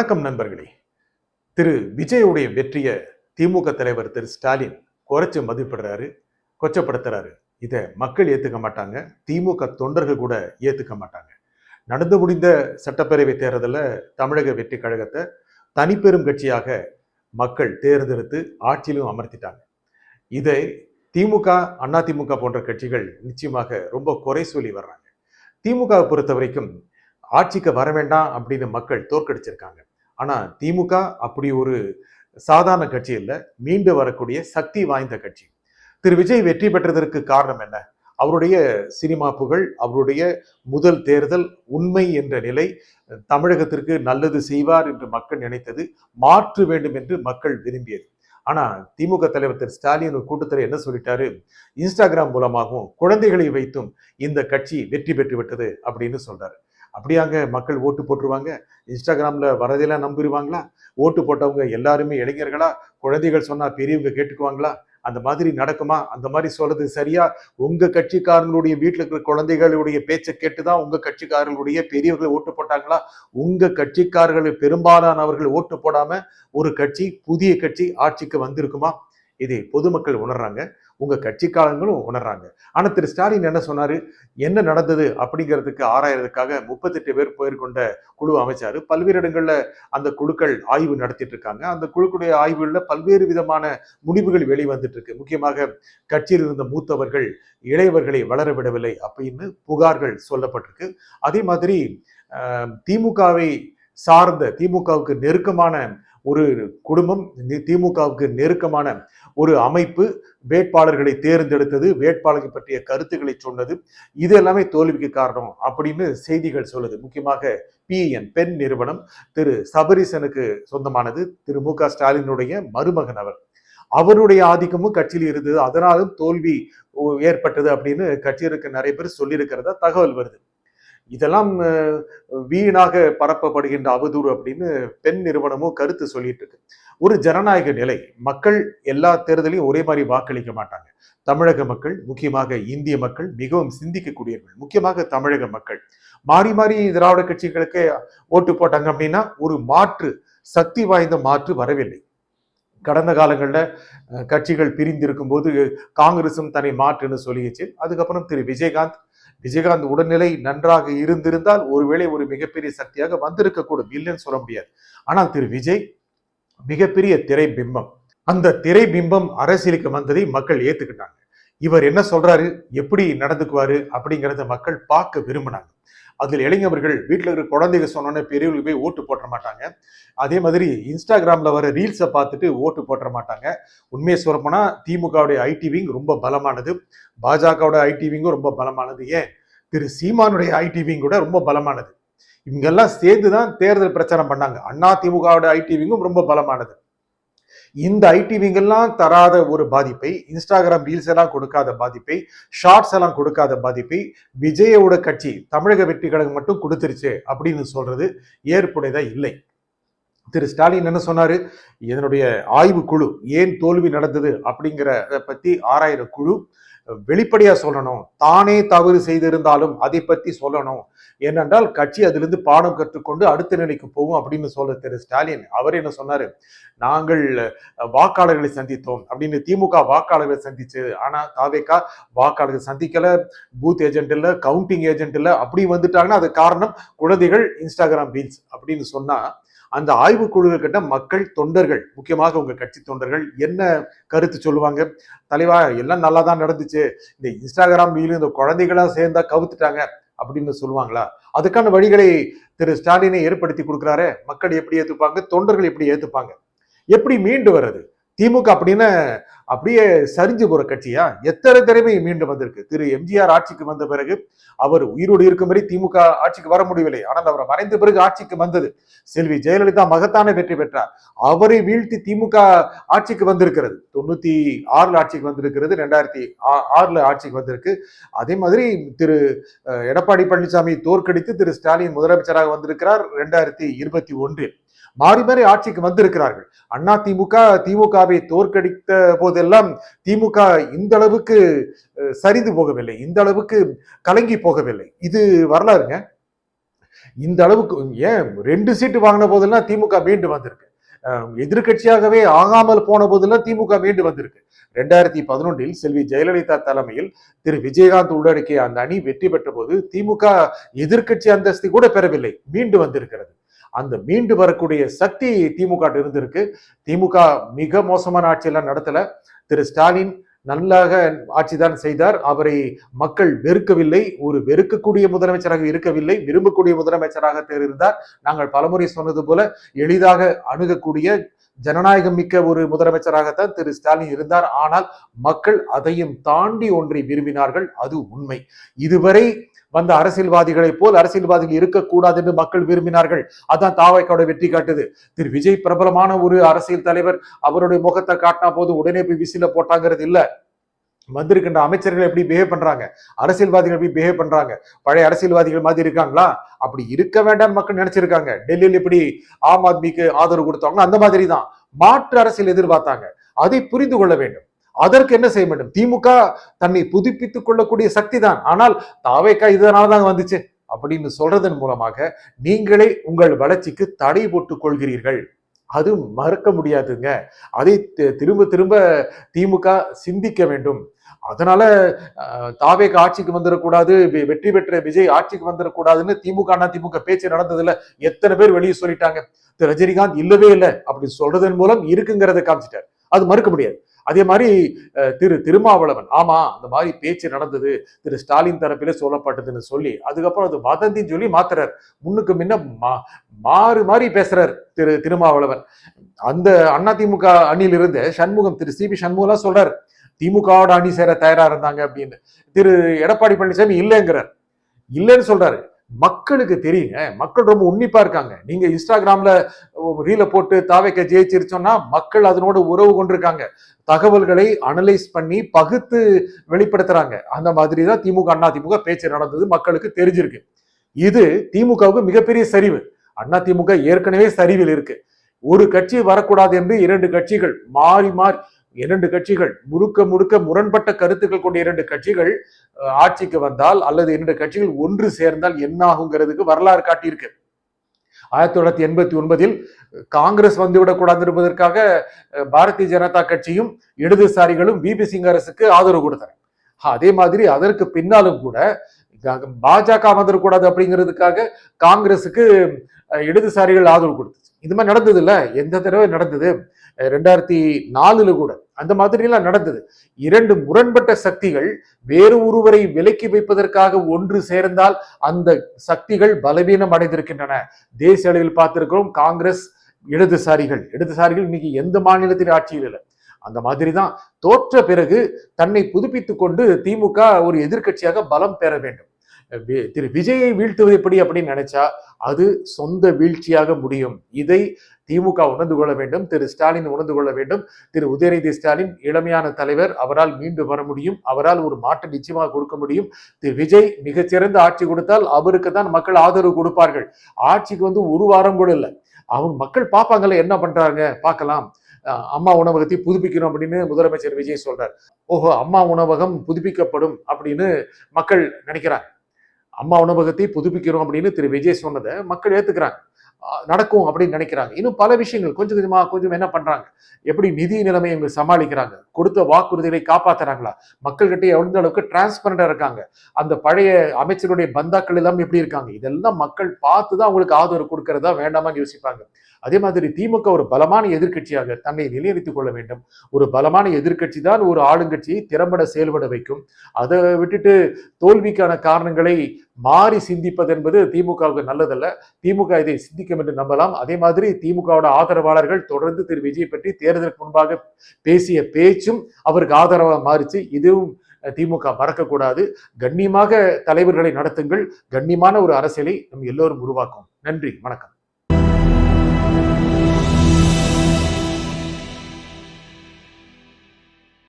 வணக்கம் நண்பர்களே. திரு விஜயுடைய வெற்றியை திமுக தலைவர் திரு ஸ்டாலின் குறைச்சு மதிப்பிடுறாரு, கொச்சப்படுத்துறாரு. இதை மக்கள் ஏத்துக்க மாட்டாங்க, திமுக தொண்டர்கள் கூட ஏத்துக்க மாட்டாங்க. நடந்து முடிந்த சட்டப்பேரவை தேர்தலில் தமிழக வெற்றி கழகத்தை தனிப்பெரும் கட்சியாக மக்கள் தேர்ந்தெடுத்து ஆட்சியிலும் அமர்த்திட்டாங்க. இதை திமுக, அதிமுக போன்ற கட்சிகள் நிச்சயமாக ரொம்ப குறை சொல்லி வர்றாங்க. திமுகவை பொறுத்த வரைக்கும் ஆட்சிக்கு வர வேண்டாம் அப்படின்னு மக்கள் தோற்கடிச்சிருக்காங்க. ஆனா திமுக அப்படி ஒரு சாதாரண கட்சி இல்லை, மீண்டு வரக்கூடிய சக்தி வாய்ந்த கட்சி. திரு விஜய் வெற்றி பெற்றதற்கு காரணம் என்ன? அவருடைய சினிமா புகழ், அவருடைய முதல் தேர்தல், உண்மை என்ற நிலை, தமிழகத்திற்கு நல்லது செய்வார் என்று மக்கள் நினைத்தது, மாற்ற வேண்டும் என்று மக்கள் விரும்பியது. ஆனா திமுக தலைவர் திரு ஸ்டாலின் ஒரு கூட்டத்தில் என்ன சொல்லிட்டாரு? இன்ஸ்டாகிராம் மூலமாகவும் குழந்தைகளை வைத்தும் இந்த கட்சி வெற்றி பெற்று விட்டது அப்படின்னு சொல்றாரு. அப்படியாங்க மக்கள் ஓட்டு போட்டுருவாங்க? இன்ஸ்டாகிராம்ல வரதெல்லாம் நம்பிடுவாங்களா? ஓட்டு போட்டவங்க எல்லாருமே இளைஞர்களா? குழந்தைகள் சொன்னா பெரியவங்க கேட்டுக்குவாங்களா? அந்த மாதிரி நடக்குமா? அந்த மாதிரி சொல்றது சரியா? உங்க கட்சிக்காரங்களுடைய வீட்டில் இருக்கிற குழந்தைகளுடைய பேச்சை கேட்டுதான் உங்க கட்சிக்காரர்களுடைய பெரியவர்கள் ஓட்டு போட்டாங்களா? உங்க கட்சிக்காரர்கள் பெரும்பாலானவர்கள் ஓட்டு போடாம ஒரு கட்சி, புதிய கட்சி ஆட்சிக்கு வந்திருக்குமா? இதை பொதுமக்கள் உணர்றாங்க, உங்க கட்சிக்காரங்களும் உணர்றாங்க. ஆனா திரு ஸ்டாலின் என்ன சொன்னாரு? என்ன நடந்தது அப்படிங்கிறதுக்கு ஆராயறதுக்காக 38 பேர் கொண்ட குழு அமைச்சாரு. பல்வேறு இடங்கள்ல அந்த குழுக்கள் ஆய்வு நடத்திட்டு இருக்காங்க. அந்த குழுக்களுடைய ஆய்வுகள்ல பல்வேறு விதமான முடிவுகள் வெளிவந்துட்டு இருக்கு. முக்கியமாக கட்சியில் இருந்த மூத்தவர்கள் இளையவர்களை வளர விடவில்லை அப்படின்னு புகார்கள் சொல்லப்பட்டிருக்கு. அதே மாதிரி திமுகவை சார்ந்த, திமுகவுக்கு நெருக்கமான ஒரு குடும்பம், திமுகவுக்கு நெருக்கமான ஒரு அமைப்பு வேட்பாளர்களை தேர்ந்தெடுத்தது, வேட்பாளர்கள் பற்றிய கருத்துக்களை சொன்னது, இது எல்லாமே தோல்விக்கு காரணம் அப்படின்னு செய்திகள் சொல்லுது. முக்கியமாக பிஎன் பெண் நிறுவனம் திரு சபரீசனுக்கு சொந்தமானது. திரு மு க ஸ்டாலினுடைய மருமகன் அவர். அவருடைய ஆதிக்கமும் கட்சியில் இருந்தது, அதனாலும் தோல்வி ஏற்பட்டது அப்படின்னு கட்சியிற்கு நிறைய பேர் சொல்லியிருக்கிறதா தகவல் வருது. இதெல்லாம் வீணாக பரப்பப்படுகின்ற அவதூறு அப்படின்னு பெண் நிறுவனமும் கருத்து சொல்லிட்டு இருக்கு. ஒரு ஜனநாயக நிலை, மக்கள் எல்லா தேர்தலையும் ஒரே மாதிரி வாக்களிக்க மாட்டாங்க. தமிழக மக்கள், முக்கியமாக இந்திய மக்கள் மிகவும் சிந்திக்கக்கூடியவர்கள். முக்கியமாக தமிழக மக்கள் மாறி மாறி திராவிட கட்சிகளுக்கு ஓட்டு போட்டாங்க அப்படின்னா ஒரு மாற்று, சக்தி வாய்ந்த மாற்று வரவில்லை. கடந்த காலங்களில் கட்சிகள் பிரிந்திருக்கும் போது காங்கிரசும் தன்னை மாற்றுன்னு சொல்லிடுச்சு. அதுக்கப்புறம் திரு விஜயகாந்த் உடல்நிலை நன்றாக இருந்திருந்தால் ஒருவேளை ஒரு மிகப்பெரிய சக்தியாக வந்திருக்கக்கூடும், இல்லைன்னு சொல்ல முடியாது. ஆனால் திரு விஜய் மிகப்பெரிய திரை பிம்பம். அந்த திரை பிம்பம் அரசியலுக்கு வந்ததை மக்கள் ஏத்துக்கிட்டாங்க. இவர் என்ன சொல்றாரு, எப்படி நடந்துக்குவாரு அப்படிங்கிறத மக்கள் பார்க்க விரும்பினாங்க. அதில் இளைஞர்கள், வீட்டில் இருக்கிற குழந்தைங்க சொன்னோன்னே பெரியவர்களுக்கு போய் ஓட்டு போட்ட மாட்டாங்க. அதே மாதிரி இன்ஸ்டாகிராம்ல வர ரீல்ஸை பார்த்துட்டு ஓட்டு போட்ட மாட்டாங்க. உண்மையை சொல்லப்போனா திமுகவுடைய ஐடி விங் ரொம்ப பலமானது, பாஜகவுடைய ஐடி விங்கும் ரொம்ப பலமானது, ஏன் திரு சீமானுடைய ஐடி விங் கூட ரொம்ப பலமானது. இவங்கெல்லாம் சேர்ந்துதான் தேர்தல் பிரச்சாரம் பண்ணாங்க. அண்ணா திமுகவுடைய ஐடி விங்கும் ரொம்ப பலமானது. இந்த ஐடி விங்கெல்லாம் தராத ஒரு பாதிப்பை, இன்ஸ்டாகிராம் ரீல்ஸ் எல்லாம் கொடுக்காத பாதிப்பை, ஷார்ட்ஸ் எல்லாம் கொடுக்காத பாதிப்பை விஜயோட கட்சி தமிழக வெற்றி கழகம் மட்டும் கொடுத்துருச்சு அப்படின்னு சொல்றது ஏற்புடையதா இல்லை. திரு ஸ்டாலின் என்ன சொன்னாரு? இதனுடைய ஆய்வு குழு ஏன் தோல்வி நடந்தது அப்படிங்கிறத பத்தி ஆராயிற குழு வெளிப்படையா சொல்லணும், தானே தவறு செய்திருந்தாலும் அதை பத்தி சொல்லணும். ஏனென்றால் கட்சி அதிலிருந்து பாடம் கற்றுக்கொண்டு அடுத்த நிலைக்கு போகும் அப்படின்னு சொல்ற திரு ஸ்டாலின் அவர் என்ன சொன்னாரு? நாங்கள் வாக்காளர்களை சந்தித்தோம் அப்படின்னு, திமுக வாக்காளர்களை சந்திச்சு, ஆனா தாவேகா வாக்காளர்கள் சந்திக்கல, பூத் ஏஜென்ட் இல்ல, கவுண்டிங் ஏஜென்ட் இல்ல, அப்படி வந்துட்டாங்கன்னா அது காரணம் குழந்தைகள், இன்ஸ்டாகிராம் ரீல்ஸ் அப்படின்னு சொன்னா அந்த ஆய்வு குழுக்கள் கிட்ட மக்கள், தொண்டர்கள், முக்கியமாக உங்க கட்சி தொண்டர்கள் என்ன கருத்து சொல்லுவாங்க? தலைவா எல்லாம் நல்லா தான் நடந்துச்சு, இந்த இன்ஸ்டாகிராம் ரீலும் இந்த குழந்தைகளா சேர்ந்தா கவுத்துட்டாங்க அப்படின்னு சொல்லுவாங்களா? அதுக்கான வழிகளை திரு ஸ்டாலினை ஏற்படுத்தி கொடுக்குறாரு. மக்கள் எப்படி ஏத்துப்பாங்க? தொண்டர்கள் எப்படி ஏத்துப்பாங்க? எப்படி மீண்டு வர்றது? திமுக அப்படின்னு அப்படியே சரிஞ்சு போற கட்சியா? எத்தனை தடவை மீண்டு வந்திருக்கு. திரு எம்ஜிஆர் ஆட்சிக்கு வந்த பிறகு, அவர் உயிரோடு இருக்கும் வரை திமுக ஆட்சிக்கு வர முடியவில்லை. ஆனால் அவர் மறைந்த பிறகு ஆட்சிக்கு வந்தது. செல்வி ஜெயலலிதா மகத்தான வெற்றி பெற்றார். அவரை வீழ்த்தி திமுக ஆட்சிக்கு வந்திருக்கிறது. 96 ஆட்சிக்கு வந்திருக்கிறது, 2006 ஆட்சிக்கு வந்திருக்கு. அதே மாதிரி திரு எடப்பாடி பழனிசாமி தோற்கடித்து திரு ஸ்டாலின் முதலமைச்சராக வந்திருக்கிறார் 2021. மாறி மாறி ஆட்சிக்கு வந்திருக்கிறார்கள். அண்ணா திமுகவை தோற்கடித்த போதெல்லாம் திமுக இந்த அளவுக்கு சரிந்து போகவில்லை, இந்த அளவுக்கு கலங்கி போகவில்லை. இது வரலாறுங்க. இந்த அளவுக்கு ஏன் 2 சீட்டு வாங்கின போதெல்லாம் திமுக மீண்டு வந்திருக்கு. எதிர்கட்சியாகவே ஆகாமல் போன போதெல்லாம் திமுக மீண்டு வந்திருக்கு. 2011 செல்வி ஜெயலலிதா தலைமையில் திரு விஜயகாந்த் உள்ளடக்கிய அந்த அணி வெற்றி பெற்ற போது திமுக எதிர்கட்சி அந்தஸ்து கூட பெறவில்லை, மீண்டு வந்திருக்கிறது. அந்த மீண்டு வரக்கூடிய சக்தி திமுக இருந்திருக்கு. திமுக மிக மோசமான ஆட்சியெல்லாம் நடத்தல. திரு ஸ்டாலின் நல்லாக ஆட்சிதான் செய்தார். அவரை மக்கள் வெறுக்கவில்லை, ஒரு வெறுக்கக்கூடிய முதலமைச்சராக இருக்கவில்லை, விரும்பக்கூடிய முதலமைச்சராக இருந்தார். நாங்கள் பலமுறை சொன்னது போல எளிதாக அணுகக்கூடிய ஜனநாயகம் மிக்க ஒரு முதலமைச்சராகத்தான் திரு ஸ்டாலின் இருந்தார். ஆனால் மக்கள் அதையும் தாண்டி ஒன்றை விரும்பினார்கள், அது உண்மை. இதுவரை வந்த அரசியல்வாதிகளை போல் அரசியல்வாதிகள் இருக்கக்கூடாது என்று மக்கள் விரும்பினார்கள். அதான் தாவைக்காவோட வெற்றி காட்டுது. திரு விஜய் பிரபலமான ஒரு அரசியல் தலைவர், அவருடைய முகத்தை காட்டினா போது உடனே போய் விசில போட்டாங்கிறது இல்ல. வந்திருக்கின்ற அமைச்சர்கள் எப்படி பிஹேவ் பண்றாங்க, அரசியல்வாதிகள் எப்படி பிஹேவ் பண்றாங்க, பழைய அரசியல்வாதிகள் மாதிரி இருக்காங்களா? அப்படி இருக்க வேண்டாம் மக்கள் நினைச்சிருக்காங்க. டெல்லியில் எப்படி ஆம் ஆத்மிக்கு ஆதரவு கொடுத்தாங்களோ அந்த மாதிரி தான் மாற்று அரசியல் எதிர்பார்த்தாங்க. அதை புரிந்து கொள்ள வேண்டும். அதற்கு என்ன செய்ய வேண்டும்? திமுக தன்னை புதுப்பித்துக் கொள்ளக்கூடிய சக்தி தான். ஆனால் தாவேக்கா இதனாலதான் வந்துச்சு அப்படின்னு சொல்றதன் மூலமாக நீங்களே உங்கள் வளர்ச்சிக்கு தடை போட்டுக் கொள்கிறீர்கள். அது மறக்க முடியாதுங்க. அதை திரும்ப திரும்ப திமுக சிந்திக்க வேண்டும். அதனால தாவேக ஆட்சிக்கு வந்துடக்கூடாது, வெற்றி பெற்ற விஜய் ஆட்சிக்கு வந்துடக்கூடாதுன்னு திமுக பேச்சு நடந்ததுல எத்தனை பேர் வெளியே சொல்லிட்டாங்க. திரு ரஜினிகாந்த் இல்லவே இல்லை அப்படி சொல்றதன் மூலம் இருக்குங்கிறத காமிச்சிட்டார். அது மறுக்க முடியாது. அதே மாதிரி திரு திருமாவளவன் ஆமா அந்த மாதிரி பேச்சு நடந்தது, திரு ஸ்டாலின் தரப்பிலே சொல்லப்பட்டதுன்னு சொல்லி அதுக்கப்புறம் அது வதந்தின்னு சொல்லி மாத்துறார். முன்னுக்கு முன்ன மாறி மாறி பேசுறார் திரு திருமாவளவன். அந்த அதிமுக அணியில் இருந்த சண்முகம், திரு சிபி சண்முகம் சொல்றாரு திமுகவோட அணி சேர தயாரா இருந்தாங்க அப்படின்னு. திரு எடப்பாடி பழனிசாமி இல்லைங்கிறார். இல்லைன்னு சொல்றாரு. மக்களுக்கு தெரியுங்க, மக்கள் ரொம்ப உன்னிப்பா இருக்காங்க. நீங்க இன்ஸ்டாகிராம்ல ரீல போட்டு தாவேக்க ஜெயிச்சிருச்சோம்னா மக்கள் அதனோட உறவு கொண்டிருக்காங்க. தகவல்களை அனலைஸ் பண்ணி பகுத்து வெளிப்படுத்துறாங்க. அந்த மாதிரி தான் திமுக அதிமுக பேச்சு நடந்தது, மக்களுக்கு தெரிஞ்சிருக்கு. இது திமுகவுக்கு மிகப்பெரிய சரிவு. அதிமுக ஏற்கனவே சரிவில் இருக்கு. ஒரு கட்சி வரக்கூடாது என்று 2 கட்சிகள் மாறி மாறி 2 கட்சிகள் முழுக்க முழுக்க முரண்பட்ட கருத்துக்கள் கொண்ட 2 கட்சிகள் ஆட்சிக்கு வந்தால் அல்லது 2 கட்சிகள் ஒன்று சேர்ந்தால் என்ன ஆகுங்கிறதுக்கு வரலாறு காட்டியிருக்கு. 1989 காங்கிரஸ் வந்துவிடக்கூடாது என்பதற்காக பாரதிய ஜனதா கட்சியும் இடதுசாரிகளும் விபி சிங் அரசுக்கு ஆதரவு கொடுத்தாங்க. அதே மாதிரி அதற்கு பின்னாலும் கூட பாஜக வந்துடக்கூடாது அப்படிங்கிறதுக்காக காங்கிரசுக்கு இடதுசாரிகள் ஆதரவு கொடுத்துச்சு. இது மாதிரி நடந்தது இல்ல, எந்த தடவை நடந்தது? 2004 கூட அந்த மாதிரி எல்லாம் நடந்தது. 2 முரண்பட்ட சக்திகள் வேறு ஒருவரை விலக்கி வைப்பதற்காக ஒன்று சேர்ந்தால் அந்த சக்திகள் பலவீனம் அடைந்திருக்கின்றன. தேசிய அளவில் பார்த்திருக்கிறோம். காங்கிரஸ் இடதுசாரிகள் இன்னைக்கு எந்த மாநிலத்திலும் ஆட்சியில் இல்லை. அந்த மாதிரி தான் தோற்ற பிறகு தன்னை புதுப்பித்துக் கொண்டு திமுக ஒரு எதிர்கட்சியாக பலம் பெற வேண்டும். திரு விஜயை வீழ்த்துவது எப்படி அப்படின்னு நினைச்சா அது சொந்த வீழ்ச்சியாக முடியும். இதை திமுக உணர்ந்து கொள்ள வேண்டும், திரு ஸ்டாலின் உணர்ந்து கொள்ள வேண்டும். திரு உதயநிதி ஸ்டாலின் இளமையான தலைவர், அவரால் மீண்டு வர முடியும், அவரால் ஒரு மாற்றம் நிச்சயமாக கொடுக்க முடியும். திரு விஜய் மிகச்சிறந்த ஆட்சி கொடுத்தால் அவருக்கு தான் மக்கள் ஆதரவு கொடுப்பார்கள். ஆட்சிக்கு வந்து ஒரு வாரம் கூட இல்லை, அவங்க மக்கள் பார்ப்பாங்கல்ல என்ன பண்றாங்க பார்க்கலாம். அம்மா உணவகத்தை புதுப்பிக்கணும் அப்படின்னு முதலமைச்சர் விஜய் சொல்றார். ஓஹோ, அம்மா உணவகம் புதுப்பிக்கப்படும் அப்படின்னு மக்கள் நினைக்கிறாங்க. அம்மா உணவகத்தை புதுப்பிக்கிறோம் அப்படின்னு திரு விஜய் சொன்னதை மக்கள் ஏத்துக்கிறாங்க, நடக்கும் அப்படின்னு நினைக்கிறாங்க. இன்னும் பல விஷயங்கள் கொஞ்சம் என்ன பண்றாங்க, எப்படி நிதி நிலைமை இவங்க சமாளிக்கிறாங்க, கொடுத்த வாக்குறுதிகளை காப்பாத்துறாங்களா, மக்கள்கிட்ட எந்த அளவுக்கு டிரான்ஸ்பரண்டா இருக்காங்க, அந்த பழைய அமைச்சருடைய பந்தாக்கள் எல்லாம் எப்படி இருக்காங்க, இதெல்லாம் மக்கள் பார்த்துதான் அவங்களுக்கு ஆதரவு கொடுக்கறதா வேண்டாமான்னு யோசிப்பாங்க. அதே மாதிரி திமுக ஒரு பலமான எதிர்கட்சியாக தன்னை நிலைநிறுத்திக் கொள்ள வேண்டும். ஒரு பலமான எதிர்கட்சி தான் ஒரு ஆளுங்கட்சியை திறம்பட செயல்பட வைக்கும். அதை விட்டுட்டு தோல்விக்கான காரணங்களை மாறி சிந்திப்பது என்பது திமுகவுக்கு நல்லதல்ல. திமுக இதை சிந்திக்கும் என்று நம்பலாம். அதே மாதிரி திமுகவோட ஆதரவாளர்கள் தொடர்ந்து திரு விஜய் பற்றி தேர்தலுக்கு முன்பாக பேசிய பேச்சும் அவருக்கு ஆதரவாக மாறிச்சு. இதுவும் திமுக மறக்கக்கூடாது. கண்ணியமாக தலைவர்களை நடத்துங்கள். கண்ணியமான ஒரு அரசியலை நம் எல்லோரும் உருவாக்கும். நன்றி, வணக்கம்.